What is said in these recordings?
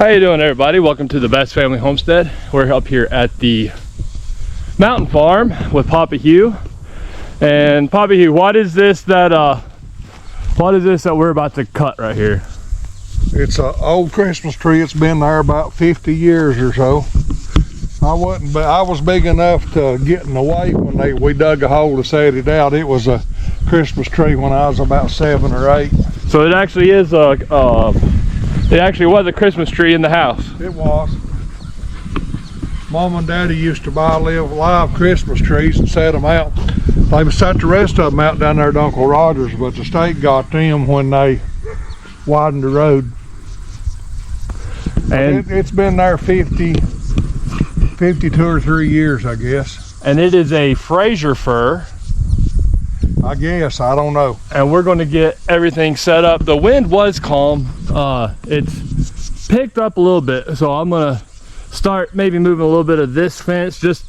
How you doing, everybody? Welcome to the Best Family Homestead. We're up here at the mountain farm with Papa Hugh. And Papa Hugh, what is this that we're about to cut right here? It's an old Christmas tree. It's been there about 50 years or so. I was big enough to get in the way when we dug a hole to set it out. It was a Christmas tree when I was about 7 or 8. So it actually is it actually was a Christmas tree in the house. It was. Mom and Daddy used to buy live Christmas trees and set them out. They set the rest of them out down there at Uncle Roger's, but the state got them when they widened the road. And it's been there 52 or 3 years, I guess. And it is a Fraser fir. I guess, I don't know. And we're going to get everything set up. The wind was calm. It's picked up a little bit, so I'm going to start maybe moving a little bit of this fence, just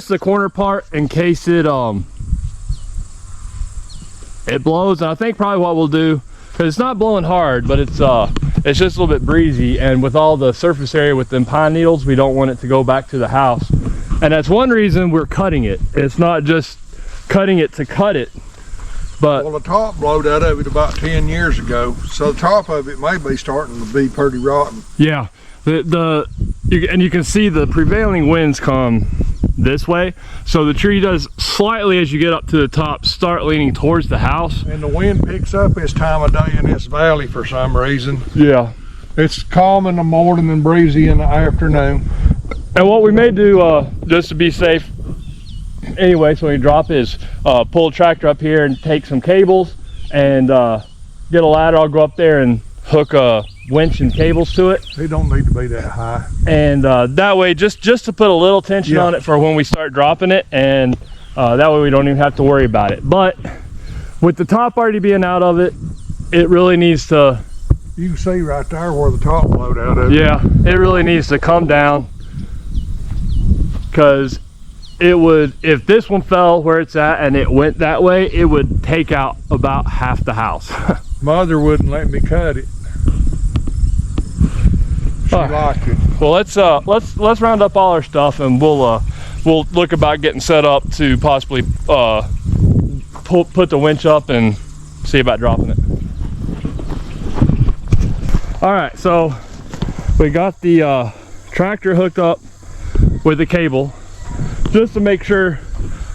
the corner part, in case it blows. And I think probably what we'll do, because it's not blowing hard, but it's just a little bit breezy, and with all the surface area with them pine needles, we don't want it to go back to the house. And that's one reason we're cutting it. It's not just cutting it to cut it, but well, the top blowed out of it about 10 years ago, so the top of it may be starting to be pretty rotten. Yeah, and you can see the prevailing winds come this way, so the tree does slightly, as you get up to the top, start leaning towards the house. And the wind picks up this time of day in this valley for some reason. Yeah, it's calm in the morning and breezy in the afternoon. And what we may do, just to be safe anyway, so when you drop, is pull a tractor up here and take some cables and get a ladder. I'll go up there and hook a winch and cables to it. They don't need to be that high. And that way, just to put a little tension on it for when we start dropping it, and that way we don't even have to worry about it. But with the top already being out of it, it really needs to... You can see right there where the top blowed out of it. Yeah, it really needs to come down, because it would, if this one fell where it's at and it went that way, it would take out about half the house. Mother wouldn't let me cut it. She liked it. Well, let's round up all our stuff, and we'll look about getting set up to possibly put the winch up and see about dropping it. All right, so we got the tractor hooked up with the cable, just to make sure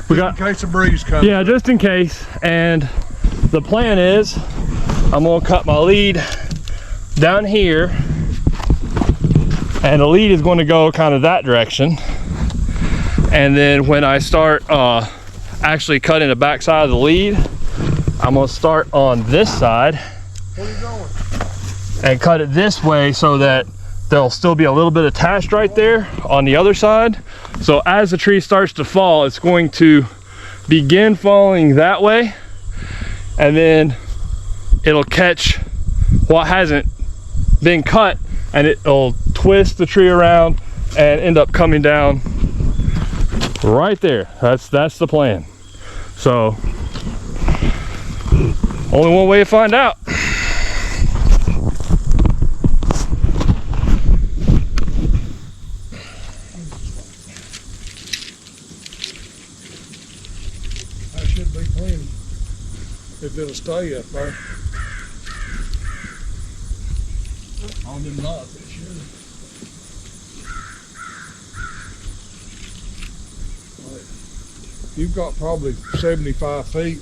we got, in case a breeze comes. Yeah, just in case. And the plan is I'm gonna cut my lead down here, and the lead is going to go kind of that direction. And then when I start actually cutting the back side of the lead, I'm gonna start on this side. Where are you going? And cut it this way, so that there'll still be a little bit attached right there on the other side. So as the tree starts to fall, it's going to begin falling that way, and then it'll catch what hasn't been cut, and it'll twist the tree around and end up coming down right there. That's the plan. So only one way to find out. If it'll stay up there. On them knots, it should. You've got probably 75 feet.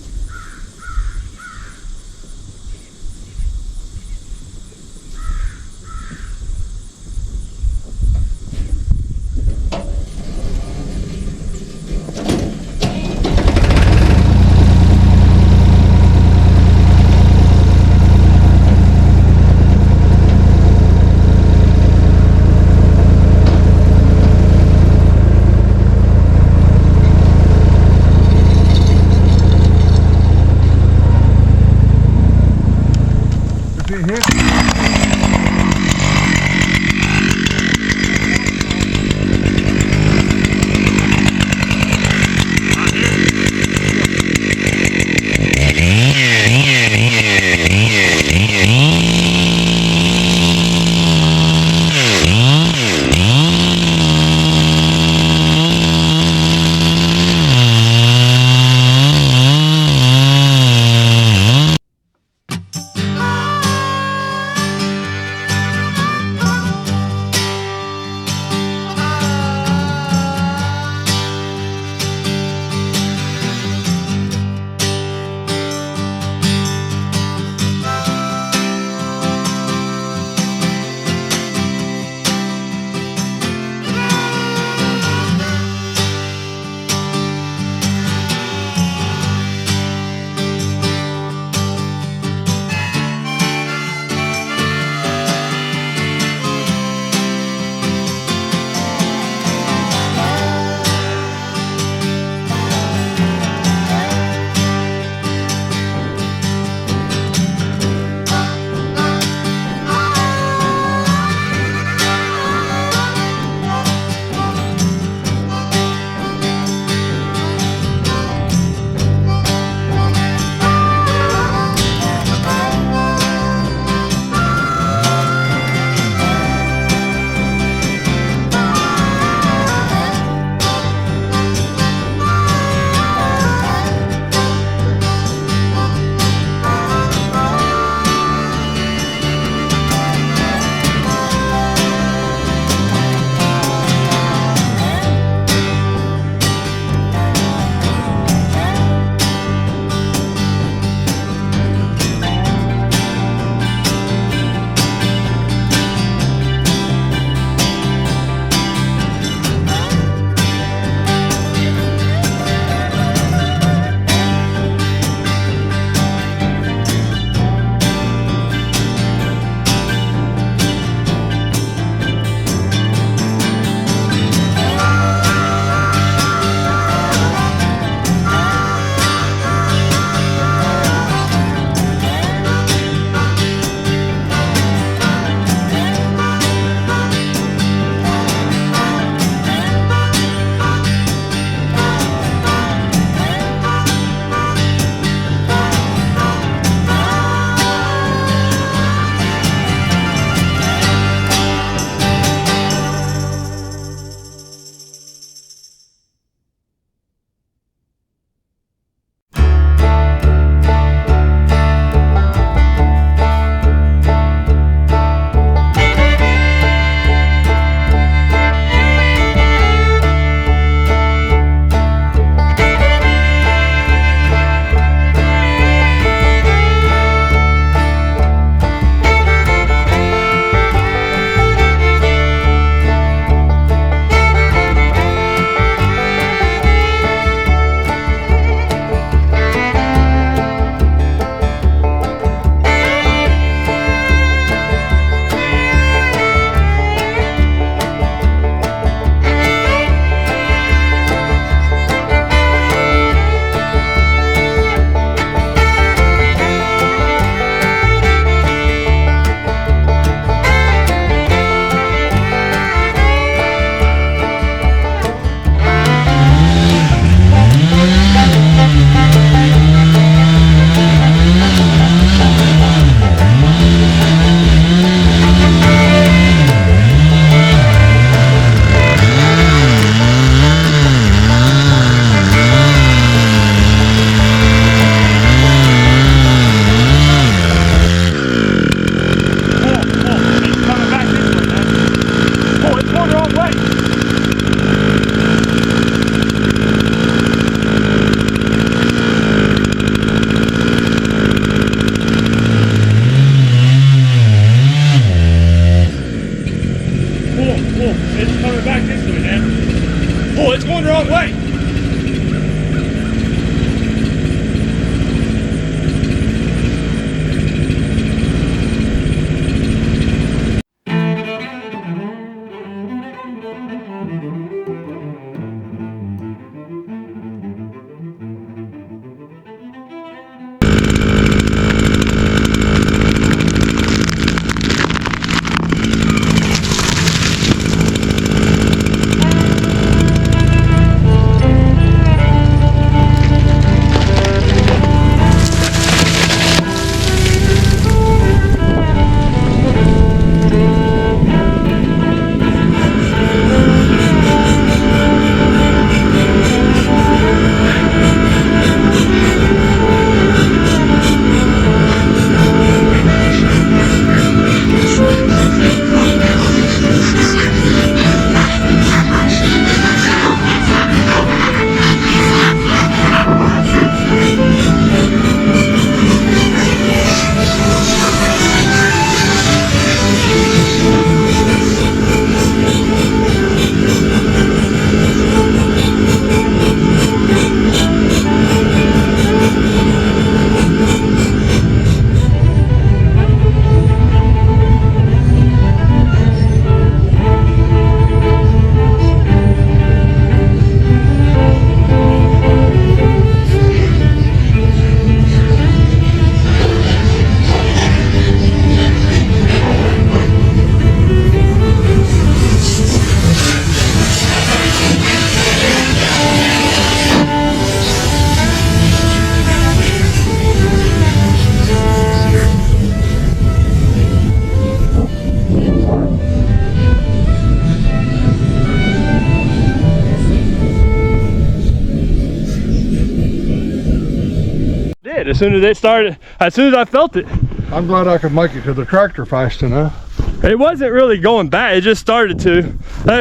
As soon as it started, as soon as I felt it. I'm glad I could make it to the tractor fast enough. It wasn't really going back, it just started to.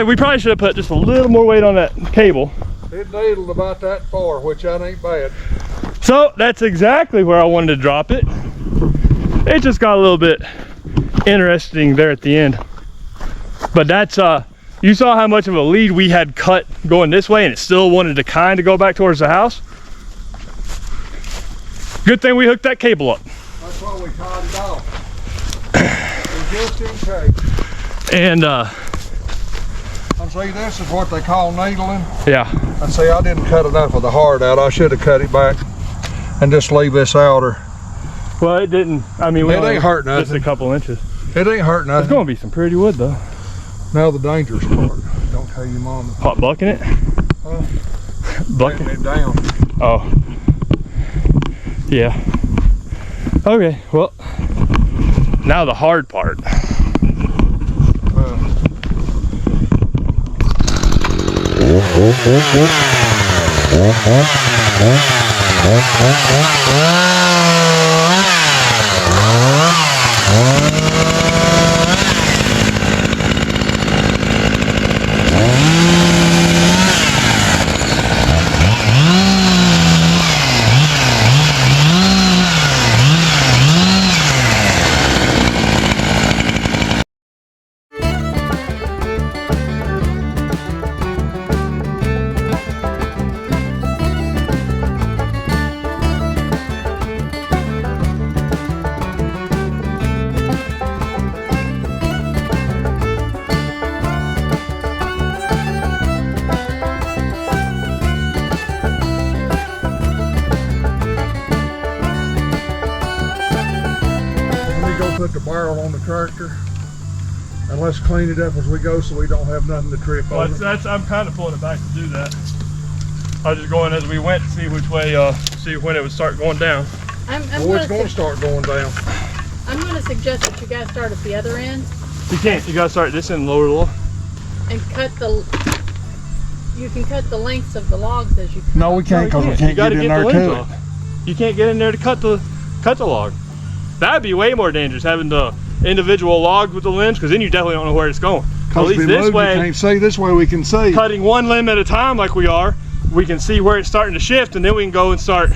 We probably should have put just a little more weight on that cable. It needled about that far, which that ain't bad. So that's exactly where I wanted to drop it. It just got a little bit interesting there at the end. But that's, you saw how much of a lead we had cut going this way, and it still wanted to kind of go back towards the house. Good thing we hooked that cable up. That's why we tied it off. Just in case. And and see, this is what they call needling. yeah. And see, I didn't cut enough of the hard out. I should have cut it back and just leave this outer. Well, it didn't. I mean, we It ain't hurt nothing. just a couple inches. It ain't hurt It's nothing. gonna be some pretty wood though. Now the dangerous part. Don't tell your mama. Hot bucking it? Huh? Bucking Letting it down. Oh. Yeah. Okay, well, now the hard part. Put the barrel on the tractor and let's clean it up as we go so we don't have nothing to trip Well, over. I'm kind of pulling it back to do that. I was just going as we went to see which way, see when it would start going down. Well, it's going to start going down. I'm going to suggest that you guys start at the other end You can't. You gotta start this end, lower the log. and cut the. You can cut the lengths of the logs as you cut. No, we can't because we can't get in there limbs to it. off. You can't get in there to cut the log. That'd be way more dangerous having the individual logs with the limbs, because then you definitely don't know where it's going. At Because if least we this move, way, you can't see. This way we can see. cutting one limb at a time like we are, we can see where it's starting to shift, and then we can go and start.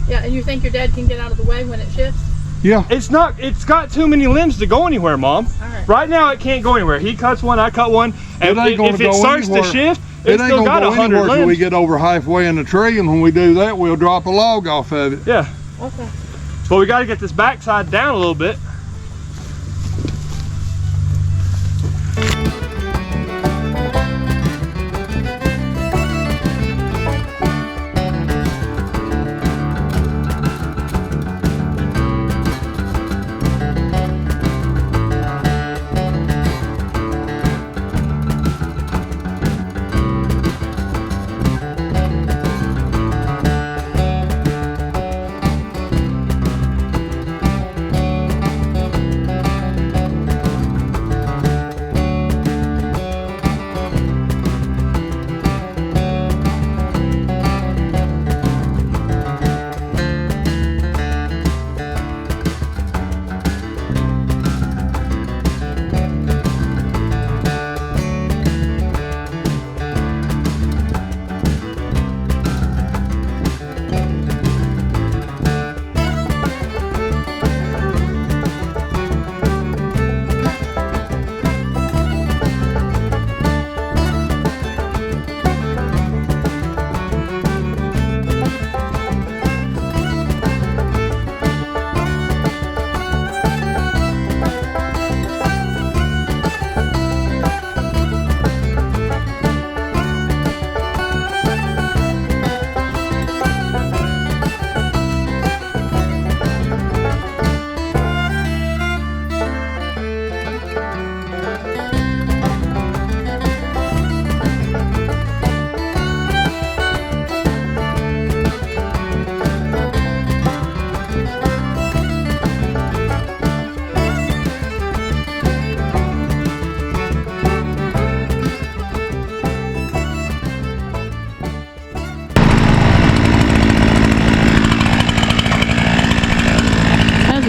Yeah, and you think your dad can get out of the way when it shifts? Yeah. It's got too many limbs to go anywhere, Mom. All right. Right now it can't go anywhere. He cuts one, I cut one, and It ain't gonna if it go starts anywhere. to shift, It it's ain't still gonna got go 100 anywhere till we limbs. get over halfway in the tree, and when we do that, we'll drop a log off of it. Yeah, Okay. but we got to get this backside down a little bit.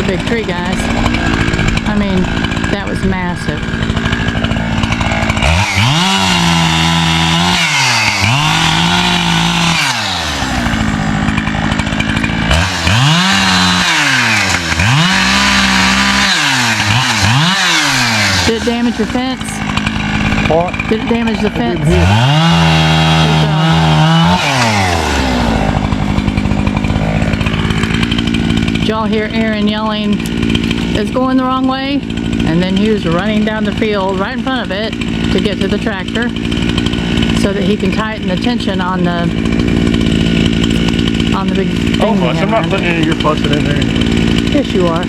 a big tree, guys. I mean, that was massive. Did it damage your fence? What? Did it damage the fence? Didn't hit it. Did y'all hear Aaron yelling, "It's going the wrong way"? And then he was running down the field right in front of it to get to the tractor so that he can tighten the tension on the big thing. Oh, he hush, had I'm not around putting it. any of your fussing in there. Yes, you are.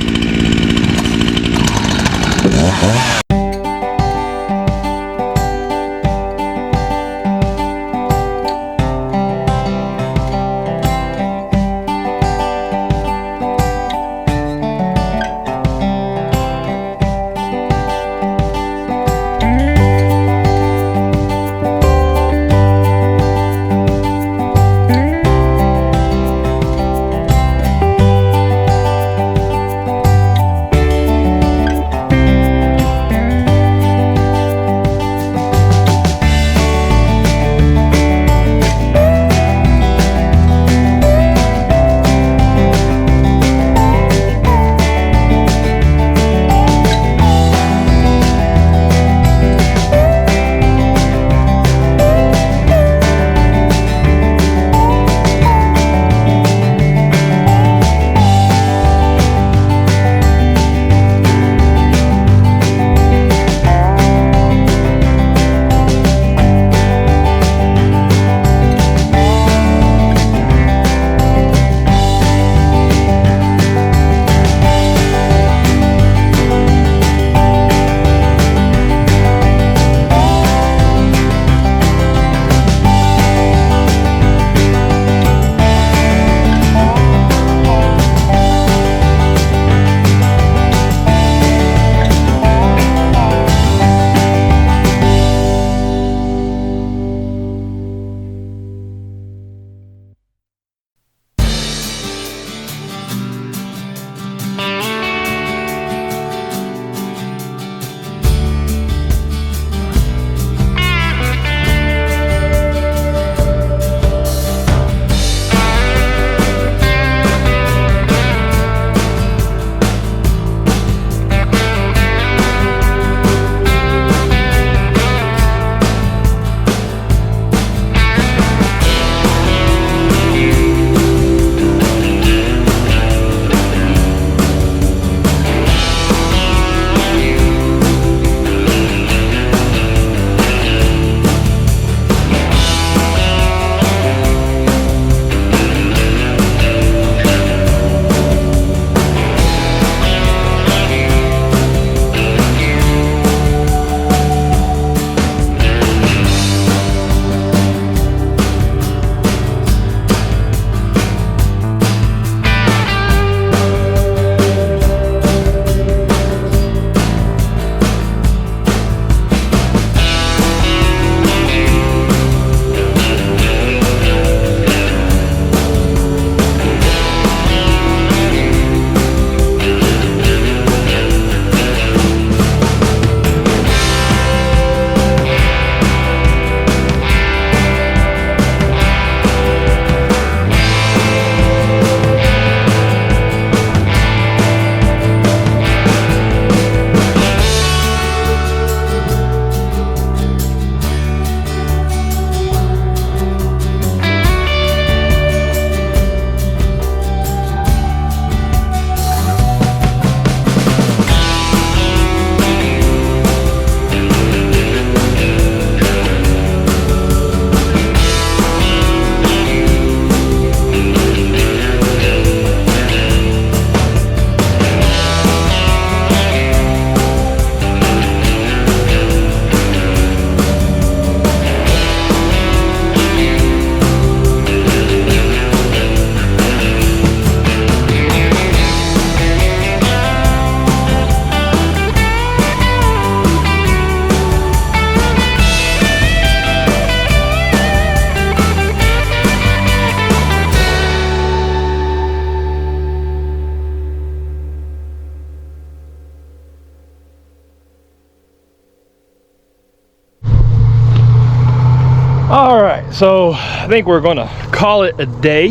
so I think we're gonna call it a day.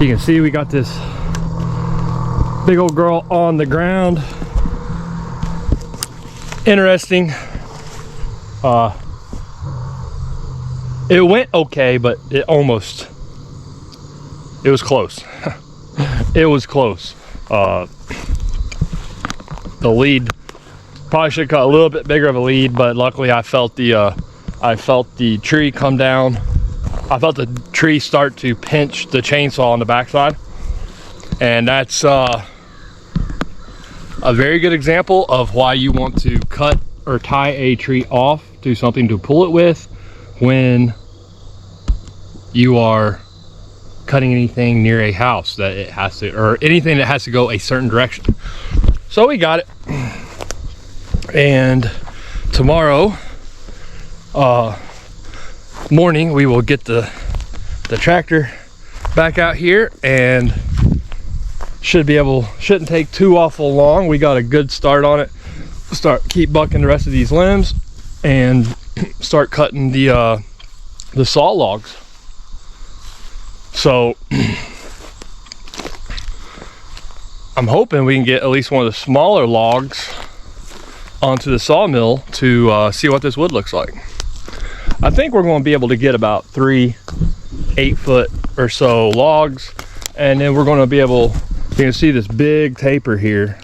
You can see we got this big old girl on the ground. Interesting. It went okay, but it was close. It was close. The lead, probably should have cut a little bit bigger of a lead, but luckily I felt the tree come down. I felt the tree start to pinch the chainsaw on the backside, and that's a very good example of why you want to cut or tie a tree off to something to pull it with when you are cutting anything near a house that it has to, or anything that has to go a certain direction. So we got it, and tomorrow morning we will get the tractor back out here, and shouldn't take too awful long. We got a good start on it. Keep bucking the rest of these limbs and start cutting the saw logs. So I'm hoping we can get at least one of the smaller logs onto the sawmill to see what this wood looks like. I think we're going to be able to get about 3 8-foot or so logs, and then we're going to be able, you can see this big taper here.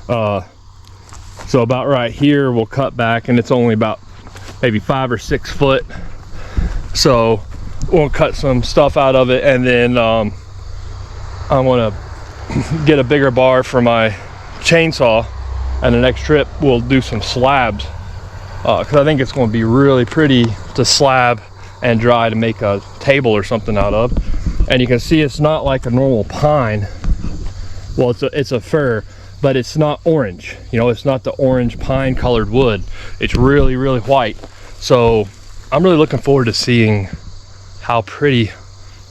So about right here we'll cut back, and it's only about maybe 5 or 6 foot. So we'll cut some stuff out of it, and then I want to get a bigger bar for my chainsaw, and the next trip we'll do some slabs, because I think it's going to be really pretty to slab and dry to make a table or something out of. And you can see it's not like a normal pine. Well, it's a fir, but it's not orange. You know, it's not the orange pine colored wood. It's really, really white. So I'm really looking forward to seeing how pretty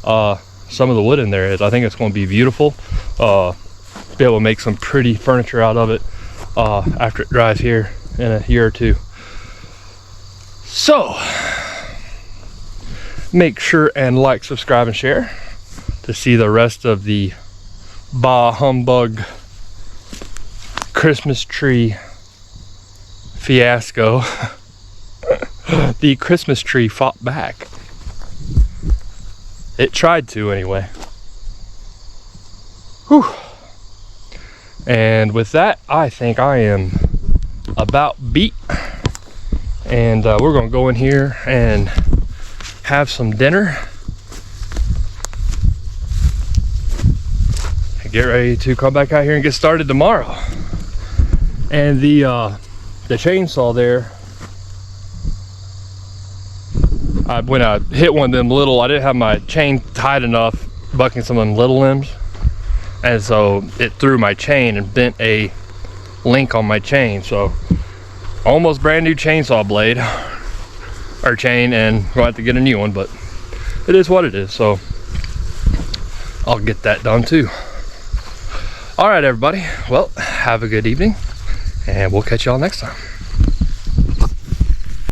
some of the wood in there is. I think it's going to be beautiful. Be able to make some pretty furniture out of it after it dries here in a year or two. So make sure and like, subscribe, and share to see the rest of the Bah Humbug Christmas tree fiasco. The Christmas tree fought back. It tried to anyway. Whew. And with that, I think I am about beat. And we're gonna go in here and have some dinner and get ready to come back out here and get started tomorrow. And the chainsaw there, when I hit one of them little, I didn't have my chain tight enough, bucking some of them little limbs, and so it threw my chain and bent a link on my chain. So almost brand new chainsaw blade or chain, and we'll have to get a new one, but it is what it is. So I'll get that done too. All right, everybody, well, have a good evening, and we'll catch y'all next time.